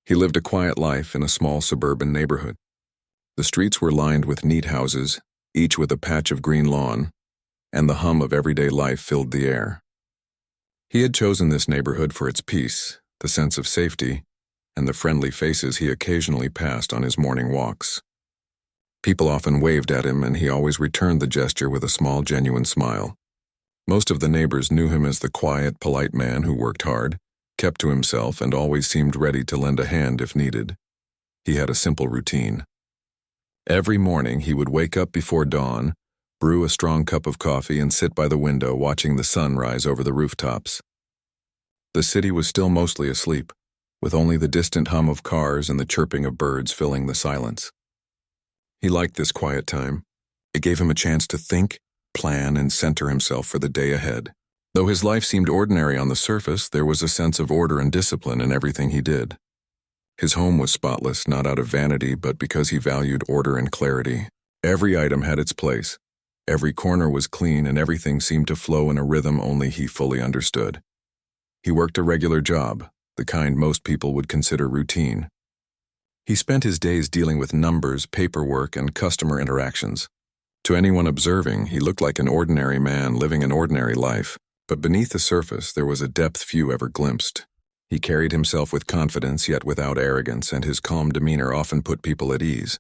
He lived a quiet life in a small suburban neighborhood. The streets were lined with neat houses, each with a patch of green lawn, and the hum of everyday life filled the air. He had chosen this neighborhood for its peace, the sense of safety, and the friendly faces he occasionally passed on his morning walks. People often waved at him, and he always returned the gesture with a small, genuine smile. Most of the neighbors knew him as the quiet, polite man who worked hard, kept to himself, and always seemed ready to lend a hand if needed. He had a simple routine. Every morning he would wake up before dawn, brew a strong cup of coffee, and sit by the window watching the sun rise over the rooftops. The city was still mostly asleep, with only the distant hum of cars and the chirping of birds filling the silence. He liked this quiet time. It gave him a chance to think, plan, and center himself for the day ahead. Though his life seemed ordinary on the surface, there was a sense of order and discipline in everything he did. His home was spotless, not out of vanity, but because he valued order and clarity. Every item had its place. Every corner was clean, and everything seemed to flow in a rhythm only he fully understood. He worked a regular job, the kind most people would consider routine. He spent his days dealing with numbers, paperwork, and customer interactions. To anyone observing, he looked like an ordinary man living an ordinary life, but beneath the surface there was a depth few ever glimpsed. He carried himself with confidence yet without arrogance, and his calm demeanor often put people at ease.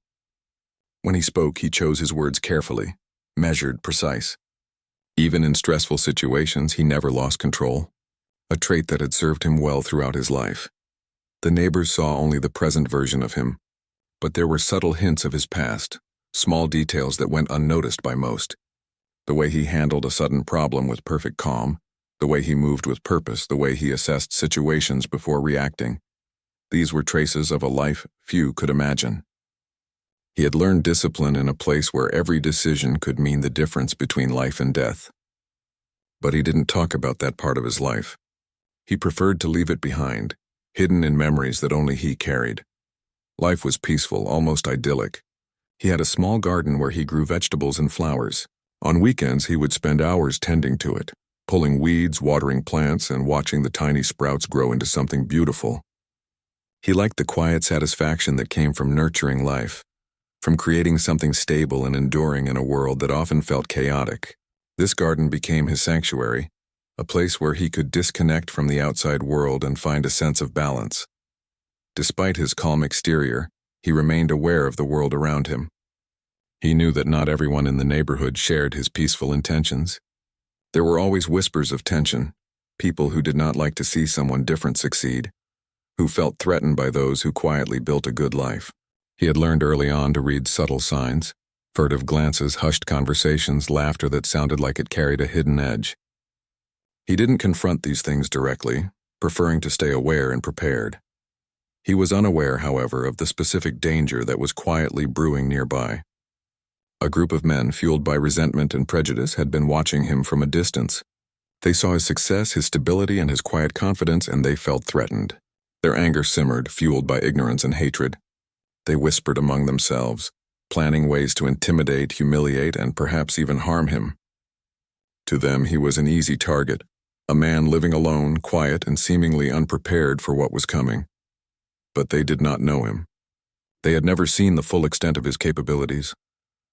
When he spoke, he chose his words carefully, measured, precise. Even in stressful situations, he never lost control, a trait that had served him well throughout his life. The neighbors saw only the present version of him, but there were subtle hints of his past, small details that went unnoticed by most. The way he handled a sudden problem with perfect calm, the way he moved with purpose, the way he assessed situations before reacting. These were traces of a life few could imagine. He had learned discipline in a place where every decision could mean the difference between life and death. But he didn't talk about that part of his life. He preferred to leave it behind, hidden in memories that only he carried. Life was peaceful, almost idyllic. He had a small garden where he grew vegetables and flowers. On weekends, he would spend hours tending to it, pulling weeds, watering plants, and watching the tiny sprouts grow into something beautiful. He liked the quiet satisfaction that came from nurturing life, from creating something stable and enduring in a world that often felt chaotic. This garden became his sanctuary, a place where he could disconnect from the outside world and find a sense of balance. Despite his calm exterior, he remained aware of the world around him. He knew that not everyone in the neighborhood shared his peaceful intentions. There were always whispers of tension, people who did not like to see someone different succeed, who felt threatened by those who quietly built a good life. He had learned early on to read subtle signs, furtive glances, hushed conversations, laughter that sounded like it carried a hidden edge. He didn't confront these things directly, preferring to stay aware and prepared. He was unaware, however, of the specific danger that was quietly brewing nearby. A group of men, fueled by resentment and prejudice, had been watching him from a distance. They saw his success, his stability, and his quiet confidence, and they felt threatened. Their anger simmered, fueled by ignorance and hatred. They whispered among themselves, planning ways to intimidate, humiliate, and perhaps even harm him. To them, he was an easy target, a man living alone, quiet, and seemingly unprepared for what was coming. But they did not know him. They had never seen the full extent of his capabilities,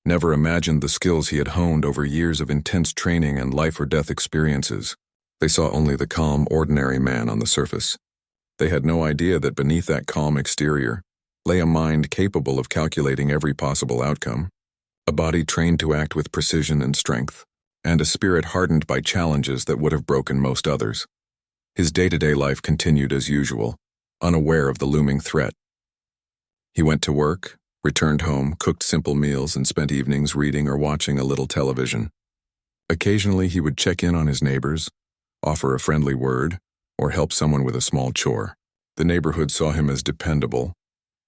never imagined the skills he had honed over years of intense training and life-or-death experiences. They saw only the calm, ordinary man on the surface. They had no idea that beneath that calm exterior lay a mind capable of calculating every possible outcome, a body trained to act with precision and strength, and a spirit hardened by challenges that would have broken most others. His day-to-day life continued as usual, unaware of the looming threat. He went to work, returned home, cooked simple meals, and spent evenings reading or watching a little television. Occasionally he would check in on his neighbors, offer a friendly word, or help someone with a small chore. The neighborhood saw him as dependable,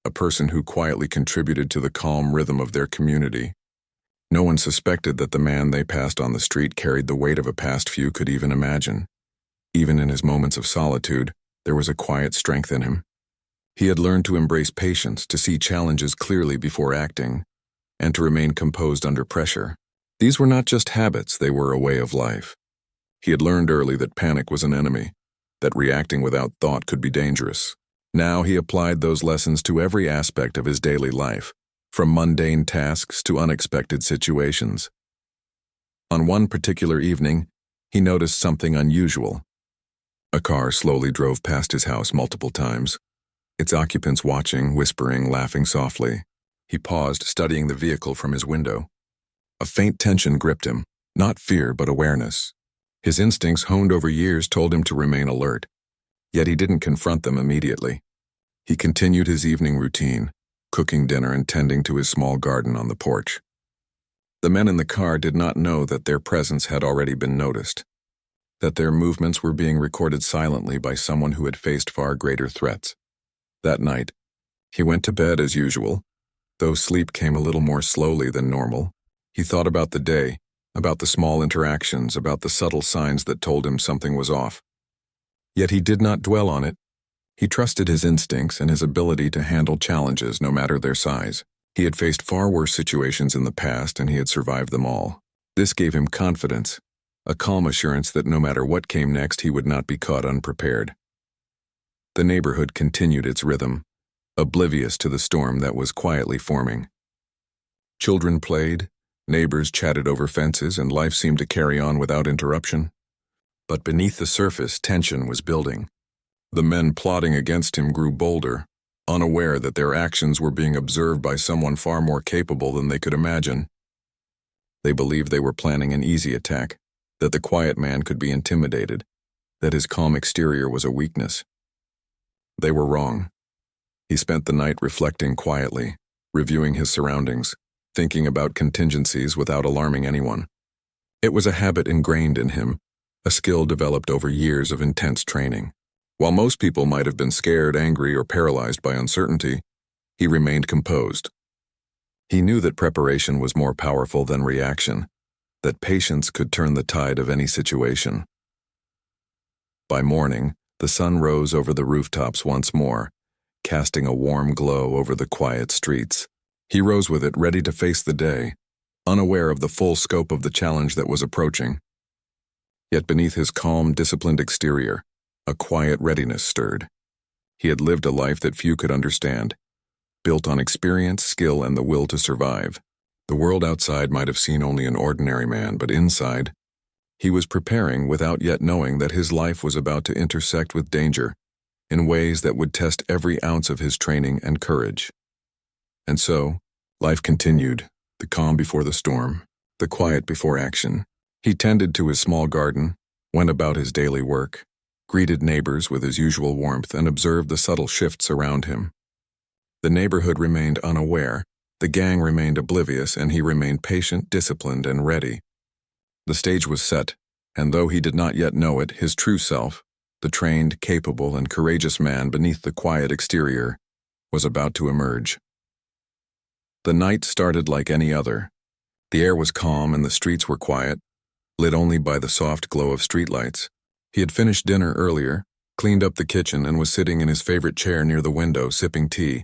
a person who quietly contributed to the calm rhythm of their community. No one suspected that the man they passed on the street carried the weight of a past few could even imagine. Even in his moments of solitude, there was a quiet strength in him. He had learned to embrace patience, to see challenges clearly before acting, and to remain composed under pressure. These were not just habits, they were a way of life. He had learned early that panic was an enemy, that reacting without thought could be dangerous. Now he applied those lessons to every aspect of his daily life, from mundane tasks to unexpected situations. On one particular evening, he noticed something unusual. A car slowly drove past his house multiple times, its occupants watching, whispering, laughing softly. He paused, studying the vehicle from his window. A faint tension gripped him, not fear but awareness. His instincts, honed over years, told him to remain alert, yet he didn't confront them immediately. He continued his evening routine, cooking dinner and tending to his small garden on the porch. The men in the car did not know that their presence had already been noticed, that their movements were being recorded silently by someone who had faced far greater threats. That night, he went to bed as usual. Though sleep came a little more slowly than normal, he thought about the day, about the small interactions, about the subtle signs that told him something was off. Yet he did not dwell on it. He trusted his instincts and his ability to handle challenges no matter their size. He had faced far worse situations in the past and he had survived them all. This gave him confidence, a calm assurance that no matter what came next, he would not be caught unprepared. The neighborhood continued its rhythm, oblivious to the storm that was quietly forming. Children played, neighbors chatted over fences, and life seemed to carry on without interruption. But beneath the surface, tension was building. The men plotting against him grew bolder, unaware that their actions were being observed by someone far more capable than they could imagine. They believed they were planning an easy attack, that the quiet man could be intimidated, that his calm exterior was a weakness. They were wrong. He spent the night reflecting quietly, reviewing his surroundings, thinking about contingencies without alarming anyone. It was a habit ingrained in him, a skill developed over years of intense training. While most people might have been scared, angry, or paralyzed by uncertainty, he remained composed. He knew that preparation was more powerful than reaction, that patience could turn the tide of any situation. By morning, the sun rose over the rooftops once more, casting a warm glow over the quiet streets. He rose with it, ready to face the day, unaware of the full scope of the challenge that was approaching. Yet beneath his calm, disciplined exterior, a quiet readiness stirred. He had lived a life that few could understand, built on experience, skill, and the will to survive. The world outside might have seen only an ordinary man, but inside, he was preparing without yet knowing that his life was about to intersect with danger in ways that would test every ounce of his training and courage. And so, life continued, the calm before the storm, the quiet before action. He tended to his small garden, went about his daily work, greeted neighbors with his usual warmth, and observed the subtle shifts around him. The neighborhood remained unaware, the gang remained oblivious, and he remained patient, disciplined, and ready. The stage was set, and though he did not yet know it, his true self, the trained, capable, and courageous man beneath the quiet exterior, was about to emerge. The night started like any other. The air was calm and the streets were quiet, lit only by the soft glow of streetlights. He had finished dinner earlier, cleaned up the kitchen, and was sitting in his favorite chair near the window, sipping tea.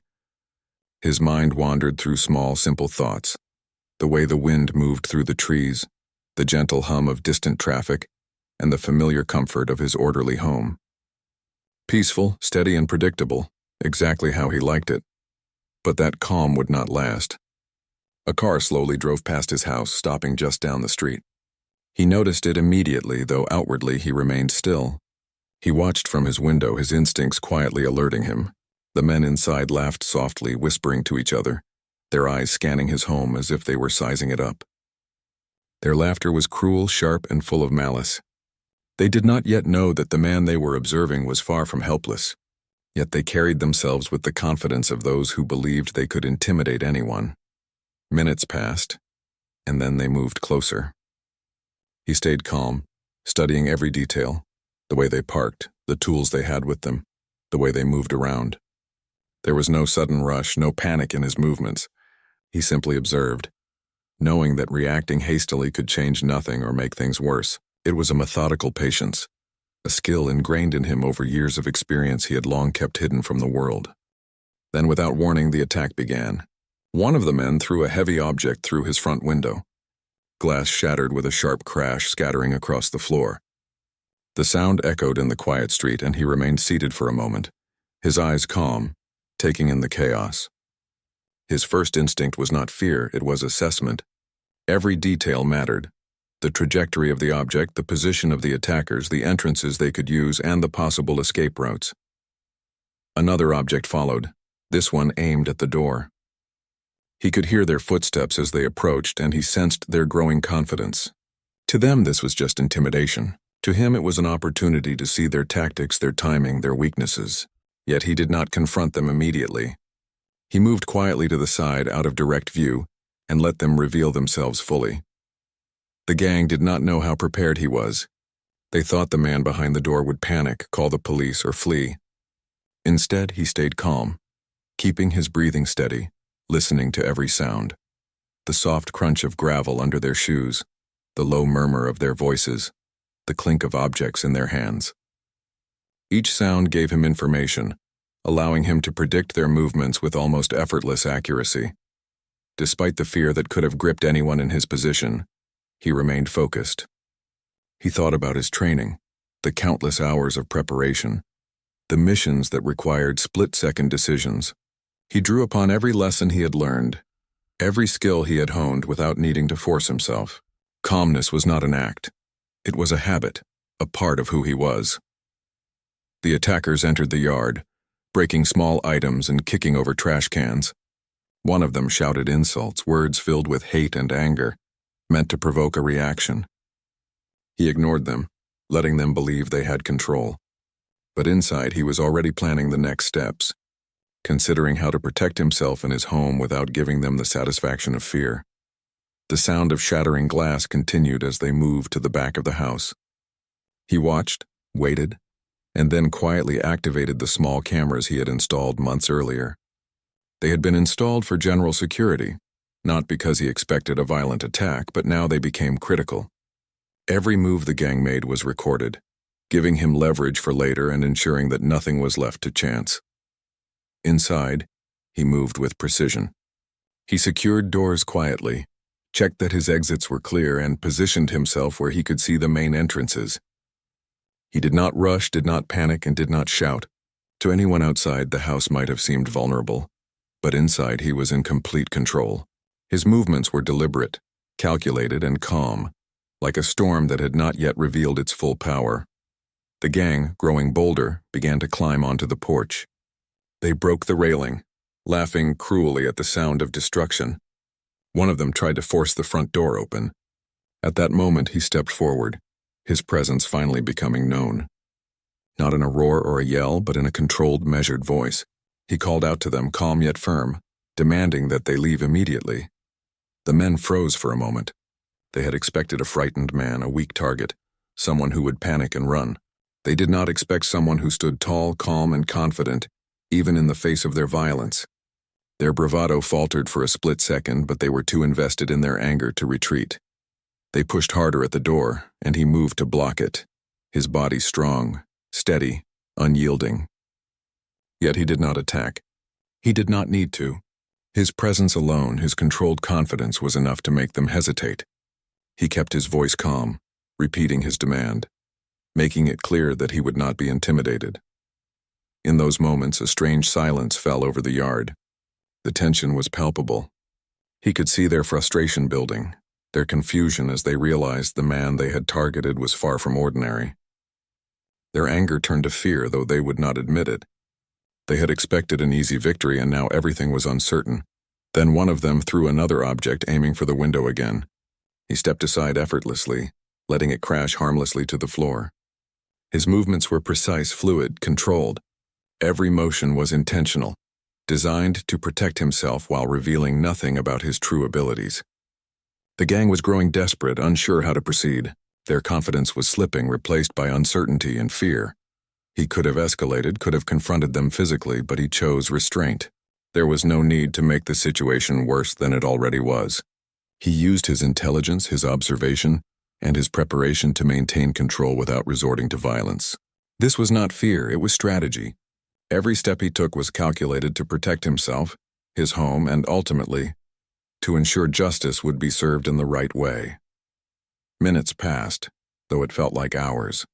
His mind wandered through small, simple thoughts, the way the wind moved through the trees, the gentle hum of distant traffic, and the familiar comfort of his orderly home. Peaceful, steady, and predictable, exactly how he liked it. But that calm would not last. A car slowly drove past his house, stopping just down the street. He noticed it immediately, though outwardly he remained still. He watched from his window, his instincts quietly alerting him. The men inside laughed softly, whispering to each other, their eyes scanning his home as if they were sizing it up. Their laughter was cruel, sharp, and full of malice. They did not yet know that the man they were observing was far from helpless, yet they carried themselves with the confidence of those who believed they could intimidate anyone. Minutes passed, and then they moved closer. He stayed calm, studying every detail, the way they parked, the tools they had with them, the way they moved around. There was no sudden rush, no panic in his movements. He simply observed, knowing that reacting hastily could change nothing or make things worse. It was a methodical patience, a skill ingrained in him over years of experience he had long kept hidden from the world. Then, without warning, the attack began. One of the men threw a heavy object through his front window. Glass shattered with a sharp crash, scattering across the floor. The sound echoed in the quiet street, and he remained seated for a moment, his eyes calm, taking in the chaos. His first instinct was not fear, it was assessment. Every detail mattered. The trajectory of the object, the position of the attackers, the entrances they could use, and the possible escape routes. Another object followed, this one aimed at the door. He could hear their footsteps as they approached, and he sensed their growing confidence. To them, this was just intimidation. To him, it was an opportunity to see their tactics, their timing, their weaknesses. Yet he did not confront them immediately. He moved quietly to the side, out of direct view, and let them reveal themselves fully. The gang did not know how prepared he was. They thought the man behind the door would panic, call the police, or flee. Instead, he stayed calm, keeping his breathing steady, listening to every sound. The soft crunch of gravel under their shoes, the low murmur of their voices, the clink of objects in their hands. Each sound gave him information, allowing him to predict their movements with almost effortless accuracy. Despite the fear that could have gripped anyone in his position, he remained focused. He thought about his training, the countless hours of preparation, the missions that required split-second decisions. He drew upon every lesson he had learned, every skill he had honed without needing to force himself. Calmness was not an act. It was a habit, a part of who he was. The attackers entered the yard, breaking small items and kicking over trash cans. One of them shouted insults, words filled with hate and anger, meant to provoke a reaction. He ignored them, letting them believe they had control. But inside, he was already planning the next steps, considering how to protect himself and his home without giving them the satisfaction of fear. The sound of shattering glass continued as they moved to the back of the house. He watched, waited, and then quietly activated the small cameras he had installed months earlier. They had been installed for general security, not because he expected a violent attack, but now they became critical. Every move the gang made was recorded, giving him leverage for later and ensuring that nothing was left to chance. Inside, he moved with precision. He secured doors quietly, checked that his exits were clear, and positioned himself where he could see the main entrances. He did not rush, did not panic, and did not shout. To anyone outside, the house might have seemed vulnerable, but inside he was in complete control. His movements were deliberate, calculated, and calm, like a storm that had not yet revealed its full power. The gang, growing bolder, began to climb onto the porch. They broke the railing, laughing cruelly at the sound of destruction. One of them tried to force the front door open. At that moment, he stepped forward, his presence finally becoming known. Not in a roar or a yell, but in a controlled, measured voice. He called out to them, calm yet firm, demanding that they leave immediately. The men froze for a moment. They had expected a frightened man, a weak target, someone who would panic and run. They did not expect someone who stood tall, calm, and confident, even in the face of their violence. Their bravado faltered for a split second, but they were too invested in their anger to retreat. They pushed harder at the door, and he moved to block it, his body strong, steady, unyielding. Yet he did not attack. He did not need to. His presence alone, his controlled confidence, was enough to make them hesitate. He kept his voice calm, repeating his demand, making it clear that he would not be intimidated. In those moments, a strange silence fell over the yard. The tension was palpable. He could see their frustration building, their confusion as they realized the man they had targeted was far from ordinary. Their anger turned to fear, though they would not admit it. They had expected an easy victory, and now everything was uncertain. Then one of them threw another object, aiming for the window again. He stepped aside effortlessly, letting it crash harmlessly to the floor. His movements were precise, fluid, controlled. Every motion was intentional, designed to protect himself while revealing nothing about his true abilities. The gang was growing desperate, unsure how to proceed. Their confidence was slipping, replaced by uncertainty and fear. He could have escalated, could have confronted them physically, but he chose restraint. There was no need to make the situation worse than it already was. He used his intelligence, his observation, and his preparation to maintain control without resorting to violence. This was not fear, it was strategy. Every step he took was calculated to protect himself, his home, and ultimately, to ensure justice would be served in the right way. Minutes passed, though it felt like hours.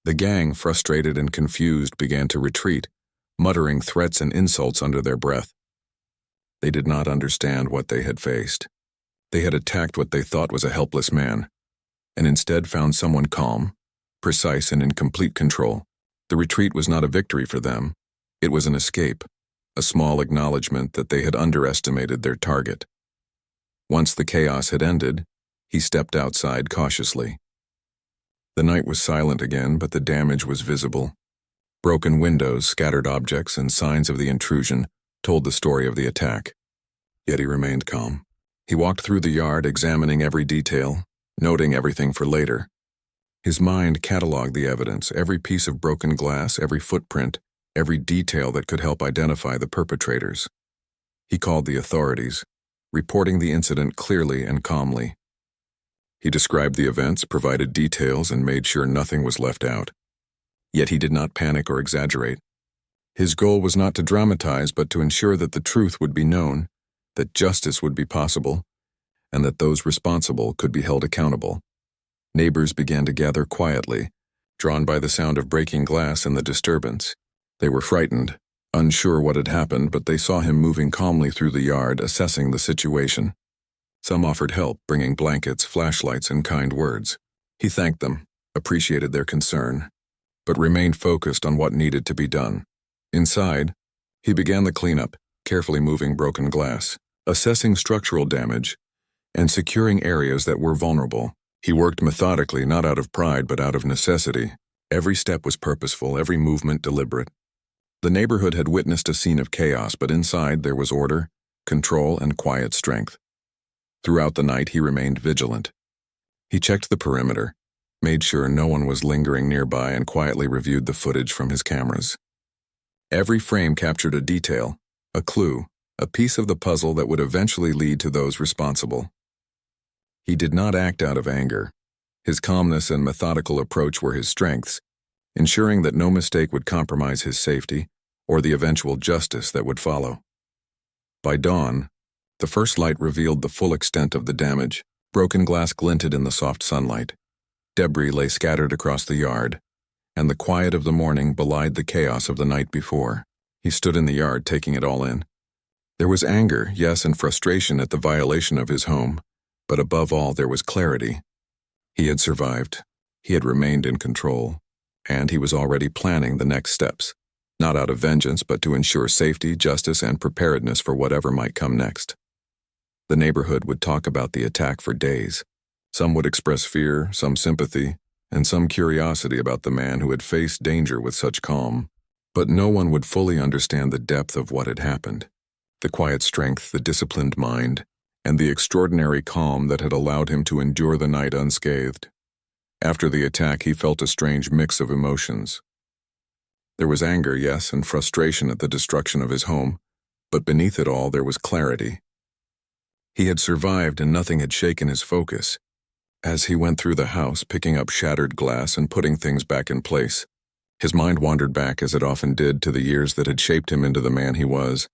The gang, frustrated and confused, began to retreat, muttering threats and insults under their breath. They did not understand what they had faced. They had attacked what they thought was a helpless man, and instead found someone calm, precise, and in complete control. The retreat was not a victory for them. It was an escape, a small acknowledgement that they had underestimated their target. Once the chaos had ended, he stepped outside cautiously. The night was silent again, but the damage was visible. Broken windows, scattered objects, and signs of the intrusion told the story of the attack. Yet he remained calm. He walked through the yard, examining every detail, noting everything for later. His mind cataloged the evidence, every piece of broken glass, every footprint, every detail that could help identify the perpetrators. He called the authorities, reporting the incident clearly and calmly. He described the events, provided details, and made sure nothing was left out. Yet he did not panic or exaggerate. His goal was not to dramatize, but to ensure that the truth would be known, that justice would be possible, and that those responsible could be held accountable. Neighbors began to gather quietly, drawn by the sound of breaking glass and the disturbance. They were frightened, unsure what had happened, but they saw him moving calmly through the yard, assessing the situation. Some offered help, bringing blankets, flashlights, and kind words. He thanked them, appreciated their concern, but remained focused on what needed to be done. Inside, he began the cleanup, carefully moving broken glass, assessing structural damage, and securing areas that were vulnerable. He worked methodically, not out of pride, but out of necessity. Every step was purposeful, every movement deliberate. The neighborhood had witnessed a scene of chaos, but inside there was order, control, and quiet strength. Throughout the night, he remained vigilant. He checked the perimeter, made sure no one was lingering nearby, and quietly reviewed the footage from his cameras. Every frame captured a detail, a clue, a piece of the puzzle that would eventually lead to those responsible. He did not act out of anger. His calmness and methodical approach were his strengths, ensuring that no mistake would compromise his safety or the eventual justice that would follow. By dawn, the first light revealed the full extent of the damage. Broken glass glinted in the soft sunlight. Debris lay scattered across the yard, and the quiet of the morning belied the chaos of the night before. He stood in the yard, taking it all in. There was anger, yes, and frustration at the violation of his home, but above all there was clarity. He had survived, he had remained in control, and he was already planning the next steps, not out of vengeance, but to ensure safety, justice, and preparedness for whatever might come next. The neighborhood would talk about the attack for days. Some would express fear, some sympathy, and some curiosity about the man who had faced danger with such calm. But no one would fully understand the depth of what had happened, the quiet strength, the disciplined mind, and the extraordinary calm that had allowed him to endure the night unscathed. After the attack, he felt a strange mix of emotions. There was anger, yes, and frustration at the destruction of his home, but beneath it all there was clarity. He had survived and nothing had shaken his focus. As he went through the house, picking up shattered glass and putting things back in place, his mind wandered back, as it often did, to the years that had shaped him into the man he was.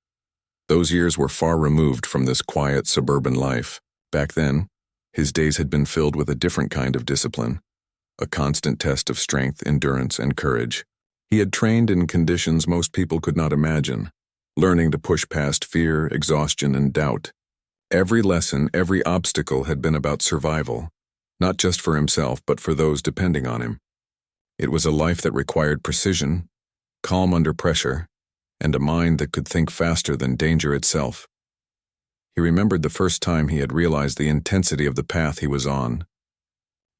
Those years were far removed from this quiet suburban life. Back then, his days had been filled with a different kind of discipline, a constant test of strength, endurance, and courage. He had trained in conditions most people could not imagine, learning to push past fear, exhaustion, and doubt. Every lesson, every obstacle had been about survival, not just for himself, but for those depending on him. It was a life that required precision, calm under pressure, and a mind that could think faster than danger itself. He remembered the first time he had realized the intensity of the path he was on.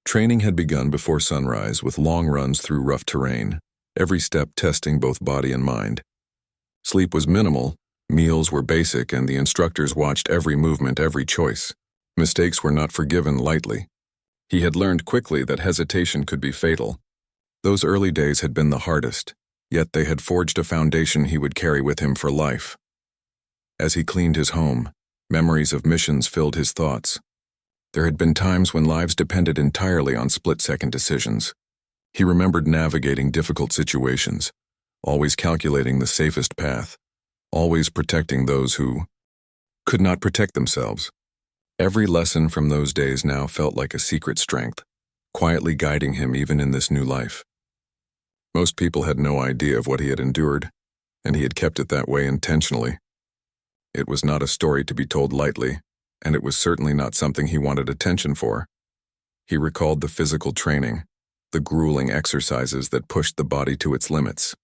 Training had begun before sunrise, with long runs through rough terrain, every step testing both body and mind. Sleep was minimal, meals were basic, and the instructors watched every movement, every choice. Mistakes were not forgiven lightly. He had learned quickly that hesitation could be fatal. Those early days had been the hardest, yet they had forged a foundation he would carry with him for life. As he cleaned his home, memories of missions filled his thoughts. There had been times when lives depended entirely on split-second decisions. He remembered navigating difficult situations, always calculating the safest path, always protecting those who could not protect themselves. Every lesson from those days now felt like a secret strength, quietly guiding him even in this new life. Most people had no idea of what he had endured, and he had kept it that way intentionally. It was not a story to be told lightly, and it was certainly not something he wanted attention for. He recalled the physical training, the grueling exercises that pushed the body to its limits.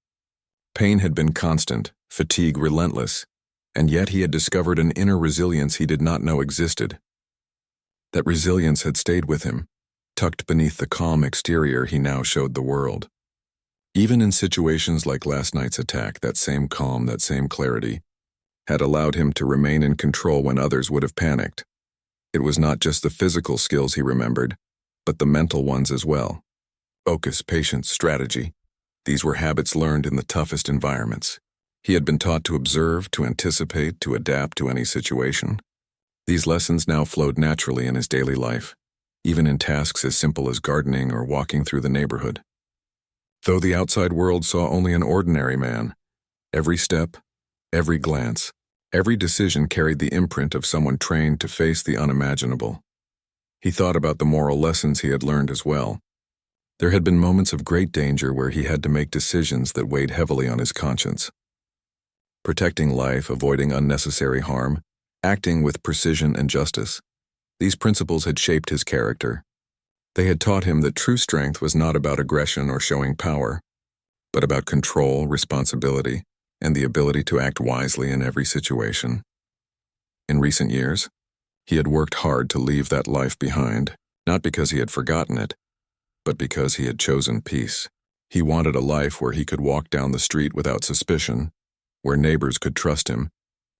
Pain had been constant, fatigue relentless, and yet he had discovered an inner resilience he did not know existed. That resilience had stayed with him, tucked beneath the calm exterior he now showed the world. Even in situations like last night's attack, that same calm, that same clarity, had allowed him to remain in control when others would have panicked. It was not just the physical skills he remembered, but the mental ones as well. Focus, patience, strategy. These were habits learned in the toughest environments. He had been taught to observe, to anticipate, to adapt to any situation. These lessons now flowed naturally in his daily life, even in tasks as simple as gardening or walking through the neighborhood. Though the outside world saw only an ordinary man, every step, every glance, every decision carried the imprint of someone trained to face the unimaginable. He thought about the moral lessons he had learned as well. There had been moments of great danger where he had to make decisions that weighed heavily on his conscience. Protecting life, avoiding unnecessary harm, acting with precision and justice. These principles had shaped his character. They had taught him that true strength was not about aggression or showing power, but about control, responsibility, and the ability to act wisely in every situation. In recent years, he had worked hard to leave that life behind, not because he had forgotten it, but because he had chosen peace. He wanted a life where he could walk down the street without suspicion, where neighbors could trust him,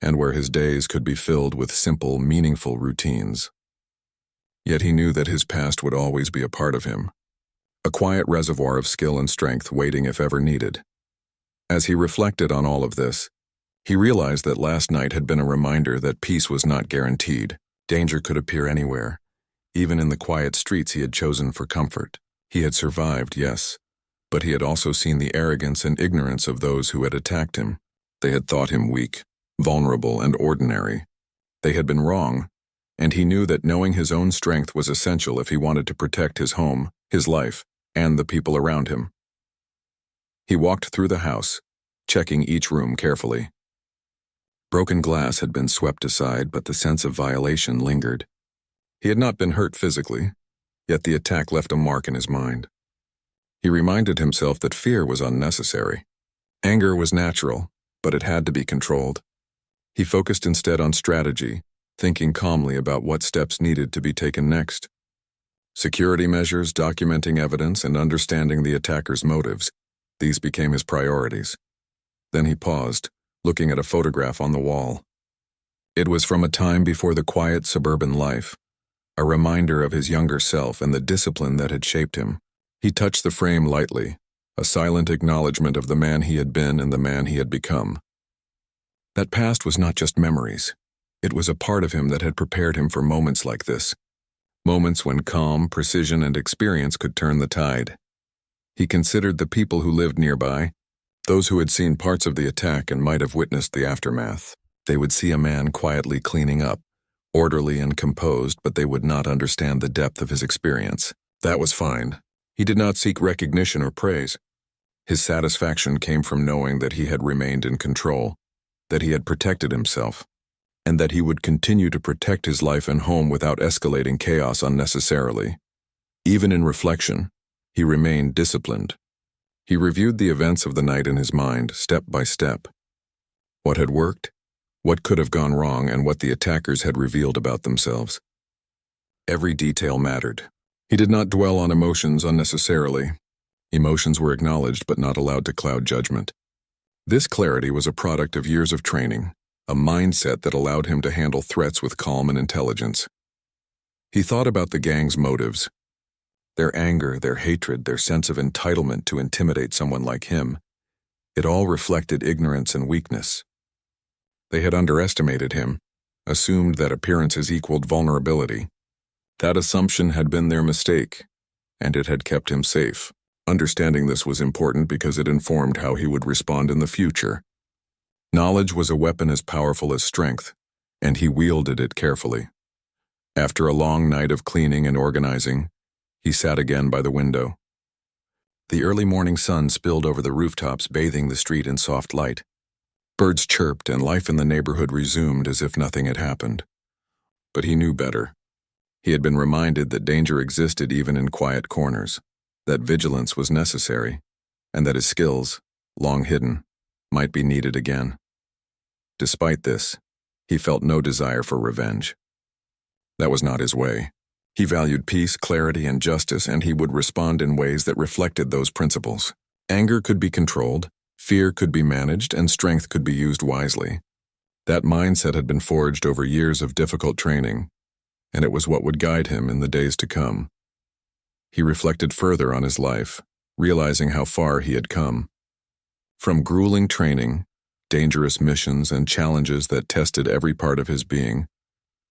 and where his days could be filled with simple, meaningful routines. Yet he knew that his past would always be a part of him, a quiet reservoir of skill and strength waiting if ever needed. As he reflected on all of this, he realized that last night had been a reminder that peace was not guaranteed. Danger could appear anywhere, even in the quiet streets he had chosen for comfort. He had survived, yes, but he had also seen the arrogance and ignorance of those who had attacked him. They had thought him weak, vulnerable, and ordinary. They had been wrong, and he knew that knowing his own strength was essential if he wanted to protect his home, his life, and the people around him. He walked through the house, checking each room carefully. Broken glass had been swept aside, but the sense of violation lingered. He had not been hurt physically, yet the attack left a mark in his mind. He reminded himself that fear was unnecessary. Anger was natural, but it had to be controlled. He focused instead on strategy, thinking calmly about what steps needed to be taken next. Security measures, documenting evidence, and understanding the attacker's motives, these became his priorities. Then he paused, looking at a photograph on the wall. It was from a time before the quiet suburban life, a reminder of his younger self and the discipline that had shaped him. He touched the frame lightly, a silent acknowledgement of the man he had been and the man he had become. That past was not just memories. It was a part of him that had prepared him for moments like this, moments when calm, precision, and experience could turn the tide. He considered the people who lived nearby, those who had seen parts of the attack and might have witnessed the aftermath. They would see a man quietly cleaning up, orderly and composed, but they would not understand the depth of his experience. That was fine. He did not seek recognition or praise. His satisfaction came from knowing that he had remained in control, that he had protected himself, and that he would continue to protect his life and home without escalating chaos unnecessarily. Even in reflection, he remained disciplined. He reviewed the events of the night in his mind, step by step. What had worked, what could have gone wrong, and what the attackers had revealed about themselves. Every detail mattered. He did not dwell on emotions unnecessarily. Emotions were acknowledged but not allowed to cloud judgment. This clarity was a product of years of training, a mindset that allowed him to handle threats with calm and intelligence. He thought about the gang's motives. Their anger, their hatred, their sense of entitlement to intimidate someone like him. It all reflected ignorance and weakness. They had underestimated him, assumed that appearances equaled vulnerability. That assumption had been their mistake, and it had kept him safe. Understanding this was important because it informed how he would respond in the future. Knowledge was a weapon as powerful as strength, and he wielded it carefully. After a long night of cleaning and organizing, he sat again by the window. The early morning sun spilled over the rooftops, bathing the street in soft light. Birds chirped and life in the neighborhood resumed as if nothing had happened. But he knew better. He had been reminded that danger existed even in quiet corners, that vigilance was necessary, and that his skills, long hidden, might be needed again. Despite this, he felt no desire for revenge. That was not his way. He valued peace, clarity, and justice, and he would respond in ways that reflected those principles. Anger could be controlled, fear could be managed, and strength could be used wisely. That mindset had been forged over years of difficult training, and it was what would guide him in the days to come. He reflected further on his life, realizing how far he had come. From grueling training, dangerous missions, and challenges that tested every part of his being,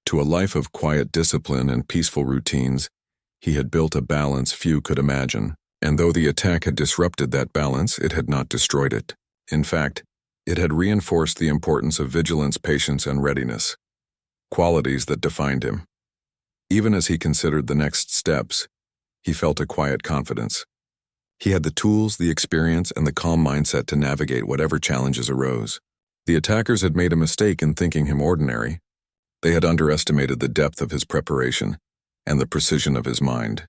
to a life of quiet discipline and peaceful routines, he had built a balance few could imagine. And though the attack had disrupted that balance, it had not destroyed it. In fact, it had reinforced the importance of vigilance, patience, and readiness, qualities that defined him. Even as he considered the next steps, he felt a quiet confidence. He had the tools, the experience, and the calm mindset to navigate whatever challenges arose. The attackers had made a mistake in thinking him ordinary. They had underestimated the depth of his preparation and the precision of his mind.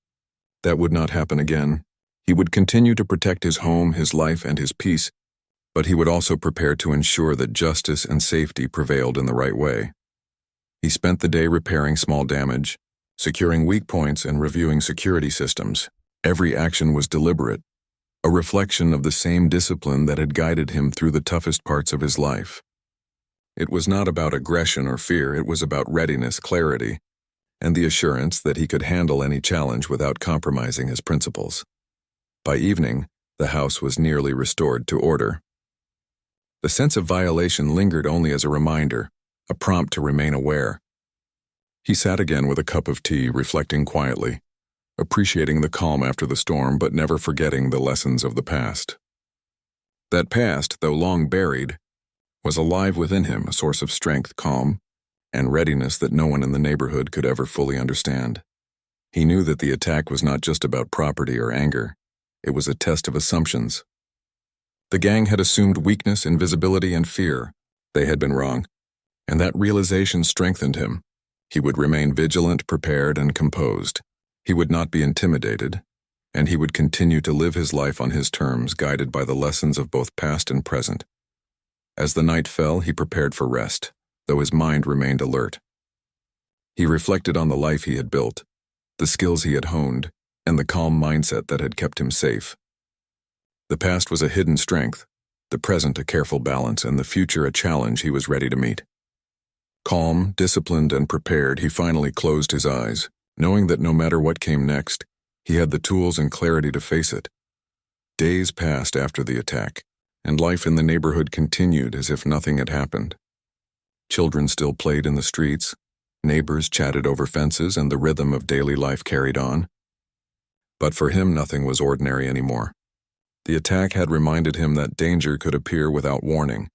That would not happen again. He would continue to protect his home, his life, and his peace, but he would also prepare to ensure that justice and safety prevailed in the right way. He spent the day repairing small damage, securing weak points, and reviewing security systems. Every action was deliberate, a reflection of the same discipline that had guided him through the toughest parts of his life. It was not about aggression or fear, it was about readiness, clarity, and the assurance that he could handle any challenge without compromising his principles. By evening, the house was nearly restored to order. The sense of violation lingered only as a reminder, a prompt to remain aware. He sat again with a cup of tea, reflecting quietly, appreciating the calm after the storm, but never forgetting the lessons of the past. That past, though long buried, was alive within him, a source of strength, calm, and readiness that no one in the neighborhood could ever fully understand. He knew that the attack was not just about property or anger. It was a test of assumptions. The gang had assumed weakness, invisibility, and fear. They had been wrong, and that realization strengthened him. He would remain vigilant, prepared, and composed. He would not be intimidated, and he would continue to live his life on his terms, guided by the lessons of both past and present. As the night fell, he prepared for rest, though his mind remained alert. He reflected on the life he had built, the skills he had honed, and the calm mindset that had kept him safe. The past was a hidden strength, the present a careful balance, and the future a challenge he was ready to meet. Calm, disciplined, and prepared, he finally closed his eyes, knowing that no matter what came next, he had the tools and clarity to face it. Days passed after the attack, and life in the neighborhood continued as if nothing had happened. Children still played in the streets, neighbors chatted over fences, and the rhythm of daily life carried on. But for him, nothing was ordinary anymore. The attack had reminded him that danger could appear without warning,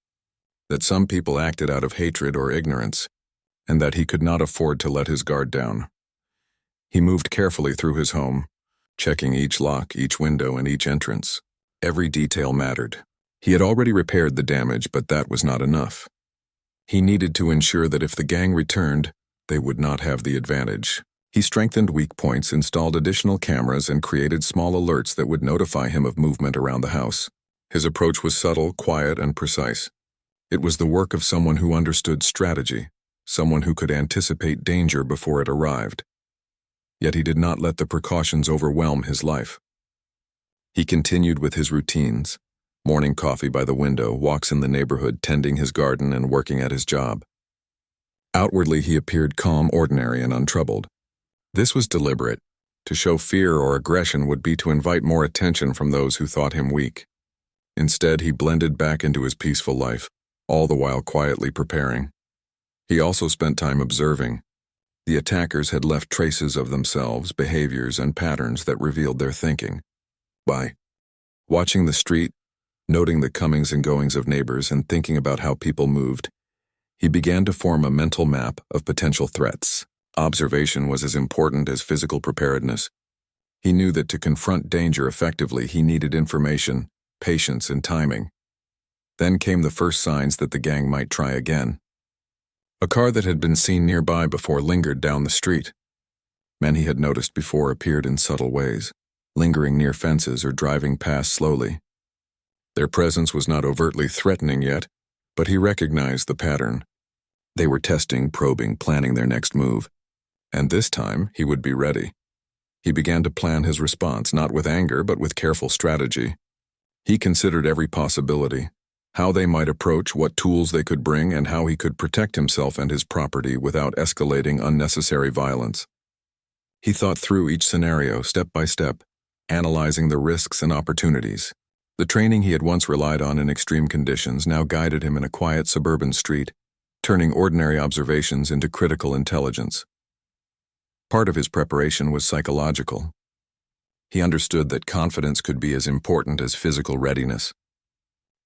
that some people acted out of hatred or ignorance, and that he could not afford to let his guard down. He moved carefully through his home, checking each lock, each window, and each entrance. Every detail mattered. He had already repaired the damage, but that was not enough. He needed to ensure that if the gang returned, they would not have the advantage. He strengthened weak points, installed additional cameras, and created small alerts that would notify him of movement around the house. His approach was subtle, quiet, and precise. It was the work of someone who understood strategy, someone who could anticipate danger before it arrived. Yet he did not let the precautions overwhelm his life. He continued with his routines, morning coffee by the window, walks in the neighborhood, tending his garden, and working at his job. Outwardly, he appeared calm, ordinary, and untroubled. This was deliberate. To show fear or aggression would be to invite more attention from those who thought him weak. Instead, he blended back into his peaceful life, all the while quietly preparing. He also spent time observing. The attackers had left traces of themselves, behaviors, and patterns that revealed their thinking. By watching the street, noting the comings and goings of neighbors, and thinking about how people moved, he began to form a mental map of potential threats. Observation was as important as physical preparedness. He knew that to confront danger effectively, he needed information, patience, and timing. Then came the first signs that the gang might try again. A car that had been seen nearby before lingered down the street. Men he had noticed before appeared in subtle ways, lingering near fences or driving past slowly. Their presence was not overtly threatening yet, but he recognized the pattern. They were testing, probing, planning their next move. And this time, he would be ready. He began to plan his response, not with anger, but with careful strategy. He considered every possibility, how they might approach, what tools they could bring, and how he could protect himself and his property without escalating unnecessary violence. He thought through each scenario step by step, analyzing the risks and opportunities. The training he had once relied on in extreme conditions now guided him in a quiet suburban street, turning ordinary observations into critical intelligence. Part of his preparation was psychological. He understood that confidence could be as important as physical readiness.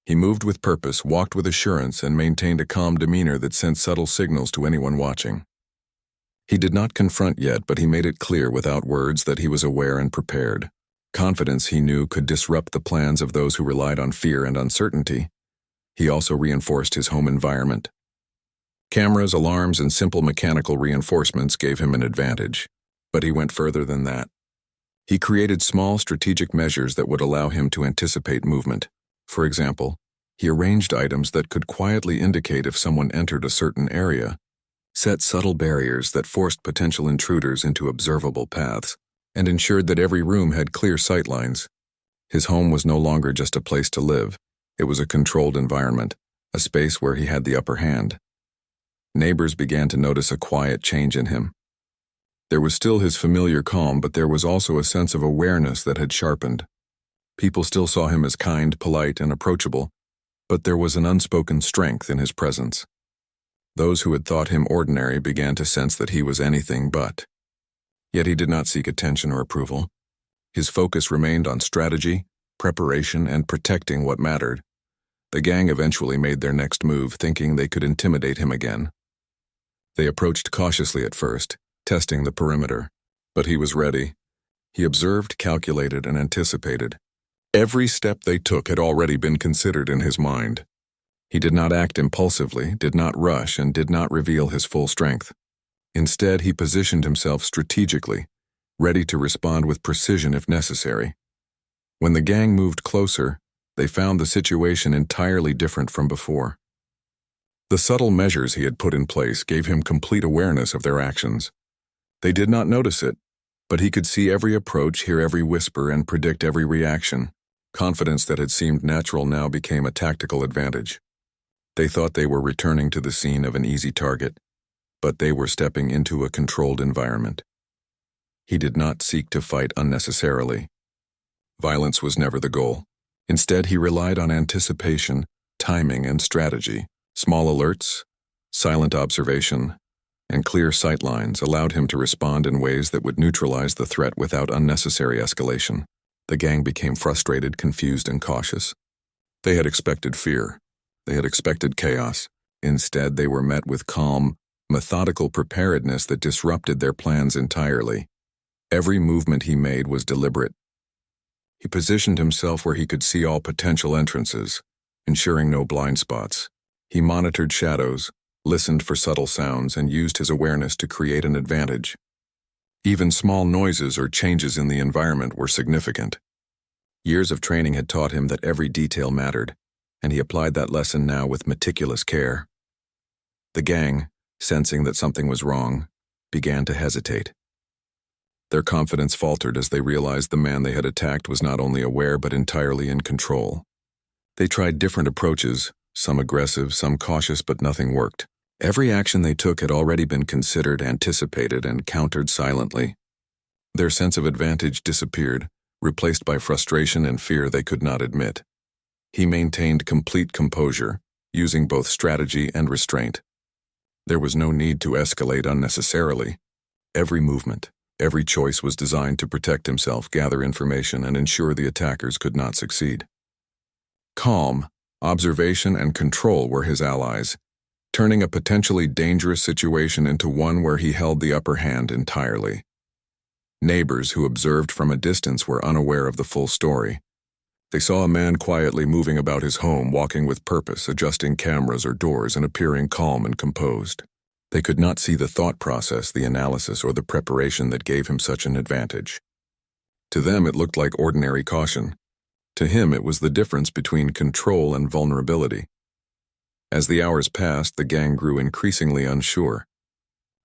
He moved with purpose, walked with assurance, and maintained a calm demeanor that sent subtle signals to anyone watching. He did not confront yet, but he made it clear without words that he was aware and prepared. Confidence, he knew, could disrupt the plans of those who relied on fear and uncertainty. He also reinforced his home environment. Cameras, alarms, and simple mechanical reinforcements gave him an advantage, but he went further than that. He created small strategic measures that would allow him to anticipate movement. For example, he arranged items that could quietly indicate if someone entered a certain area, set subtle barriers that forced potential intruders into observable paths, and ensured that every room had clear sightlines. His home was no longer just a place to live. It was a controlled environment, a space where he had the upper hand. Neighbors began to notice a quiet change in him. There was still his familiar calm, but there was also a sense of awareness that had sharpened. People still saw him as kind, polite, and approachable, but there was an unspoken strength in his presence. Those who had thought him ordinary began to sense that he was anything but. Yet he did not seek attention or approval. His focus remained on strategy, preparation, and protecting what mattered. The gang eventually made their next move, thinking they could intimidate him again. They approached cautiously at first, testing the perimeter, but he was ready. He observed, calculated, and anticipated. Every step they took had already been considered in his mind. He did not act impulsively, did not rush, and did not reveal his full strength. Instead, he positioned himself strategically, ready to respond with precision if necessary. When the gang moved closer, they found the situation entirely different from before. The subtle measures he had put in place gave him complete awareness of their actions. They did not notice it, but he could see every approach, hear every whisper, and predict every reaction. Confidence that had seemed natural now became a tactical advantage. They thought they were returning to the scene of an easy target, but they were stepping into a controlled environment. He did not seek to fight unnecessarily. Violence was never the goal. Instead, he relied on anticipation, timing, and strategy. Small alerts, silent observation, and clear sightlines allowed him to respond in ways that would neutralize the threat without unnecessary escalation. The gang became frustrated, confused, and cautious. They had expected fear. They had expected chaos. Instead, they were met with calm, methodical preparedness that disrupted their plans entirely. Every movement he made was deliberate. He positioned himself where he could see all potential entrances, ensuring no blind spots. He monitored shadows, listened for subtle sounds, and used his awareness to create an advantage. Even small noises or changes in the environment were significant. Years of training had taught him that every detail mattered, and he applied that lesson now with meticulous care. The gang, sensing that something was wrong, began to hesitate. Their confidence faltered as they realized the man they had attacked was not only aware but entirely in control. They tried different approaches, some aggressive, some cautious, but nothing worked. Every action they took had already been considered, anticipated, and countered silently. Their sense of advantage disappeared, replaced by frustration and fear they could not admit. He maintained complete composure, using both strategy and restraint. There was no need to escalate unnecessarily. Every movement, every choice was designed to protect himself, gather information, and ensure the attackers could not succeed. Calm, observation, and control were his allies, turning a potentially dangerous situation into one where he held the upper hand entirely. Neighbors who observed from a distance were unaware of the full story. They saw a man quietly moving about his home, walking with purpose, adjusting cameras or doors, and appearing calm and composed. They could not see the thought process, the analysis, or the preparation that gave him such an advantage. To them, it looked like ordinary caution. To him, it was the difference between control and vulnerability. As the hours passed, the gang grew increasingly unsure.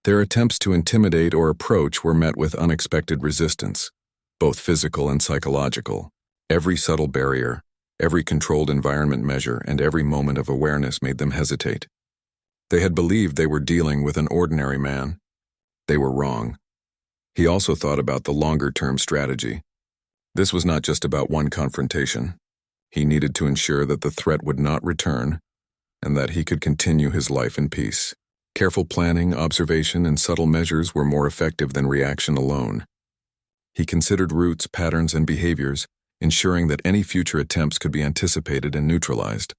Their attempts to intimidate or approach were met with unexpected resistance, both physical and psychological. Every subtle barrier, every controlled environment measure, and every moment of awareness made them hesitate. They had believed they were dealing with an ordinary man. They were wrong. He also thought about the longer-term strategy. This was not just about one confrontation. He needed to ensure that the threat would not return and that he could continue his life in peace. Careful planning, observation, and subtle measures were more effective than reaction alone. He considered routes, patterns, and behaviors, ensuring that any future attempts could be anticipated and neutralized.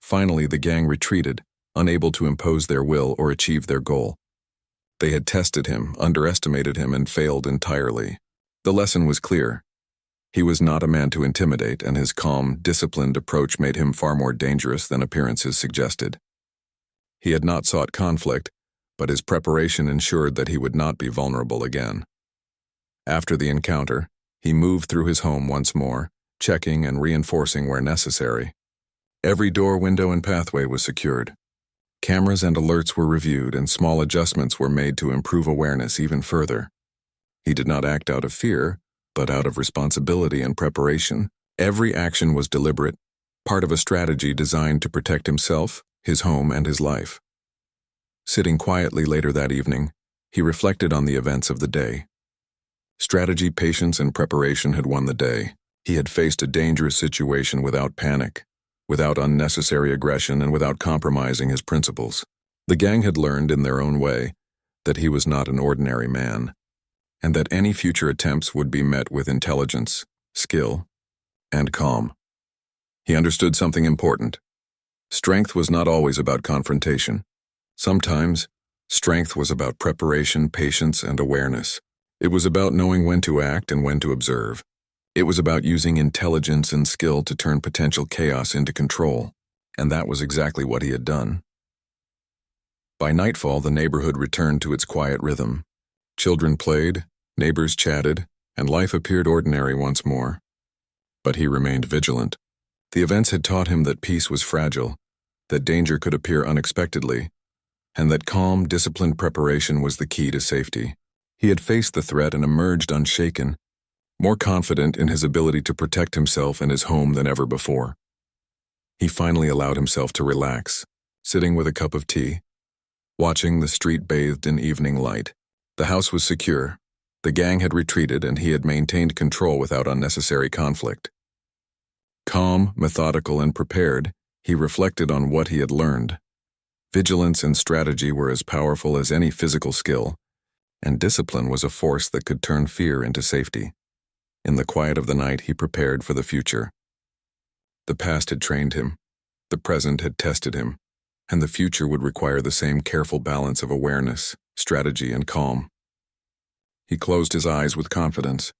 Finally, the gang retreated, unable to impose their will or achieve their goal. They had tested him, underestimated him, and failed entirely. The lesson was clear. He was not a man to intimidate, and his calm, disciplined approach made him far more dangerous than appearances suggested. He had not sought conflict, but his preparation ensured that he would not be vulnerable again. After the encounter, he moved through his home once more, checking and reinforcing where necessary. Every door, window, and pathway was secured. Cameras and alerts were reviewed, and small adjustments were made to improve awareness even further. He did not act out of fear, but out of responsibility and preparation. Every action was deliberate, part of a strategy designed to protect himself, his home, and his life. Sitting quietly later that evening, he reflected on the events of the day. Strategy, patience, and preparation had won the day. He had faced a dangerous situation without panic, without unnecessary aggression, and without compromising his principles. The gang had learned in their own way that he was not an ordinary man, and that any future attempts would be met with intelligence, skill, and calm. He understood something important. Strength was not always about confrontation. Sometimes, strength was about preparation, patience, and awareness. It was about knowing when to act and when to observe. It was about using intelligence and skill to turn potential chaos into control, and that was exactly what he had done. By nightfall, the neighborhood returned to its quiet rhythm. Children played, neighbors chatted, and life appeared ordinary once more. But he remained vigilant. The events had taught him that peace was fragile, that danger could appear unexpectedly, and that calm, disciplined preparation was the key to safety. He had faced the threat and emerged unshaken, more confident in his ability to protect himself and his home than ever before. He finally allowed himself to relax, sitting with a cup of tea, watching the street bathed in evening light. The house was secure, the gang had retreated, and he had maintained control without unnecessary conflict. Calm, methodical, and prepared, he reflected on what he had learned. Vigilance and strategy were as powerful as any physical skill, and discipline was a force that could turn fear into safety. In the quiet of the night, he prepared for the future. The past had trained him, the present had tested him, and the future would require the same careful balance of awareness, strategy, and calm. He closed his eyes with confidence,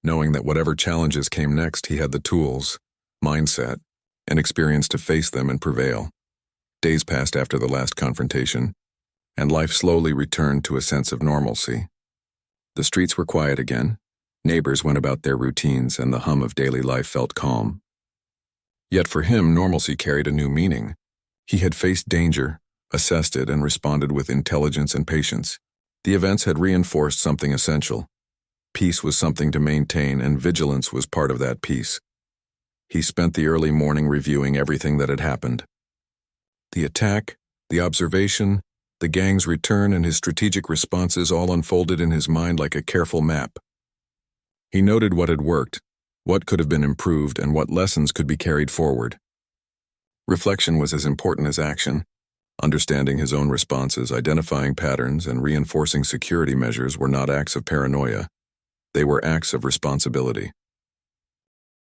knowing that whatever challenges came next, he had the tools, mindset, and experience to face them and prevail. Days passed after the last confrontation, and life slowly returned to a sense of normalcy. The streets were quiet again, neighbors went about their routines, and the hum of daily life felt calm. Yet for him, normalcy carried a new meaning. He had faced danger, assessed it, and responded with intelligence and patience. The events had reinforced something essential. Peace was something to maintain, and vigilance was part of that peace. He spent the early morning reviewing everything that had happened. The attack, the observation, the gang's return, and his strategic responses all unfolded in his mind like a careful map. He noted what had worked, what could have been improved, and what lessons could be carried forward. Reflection was as important as action. Understanding his own responses, identifying patterns, and reinforcing security measures were not acts of paranoia. They were acts of responsibility.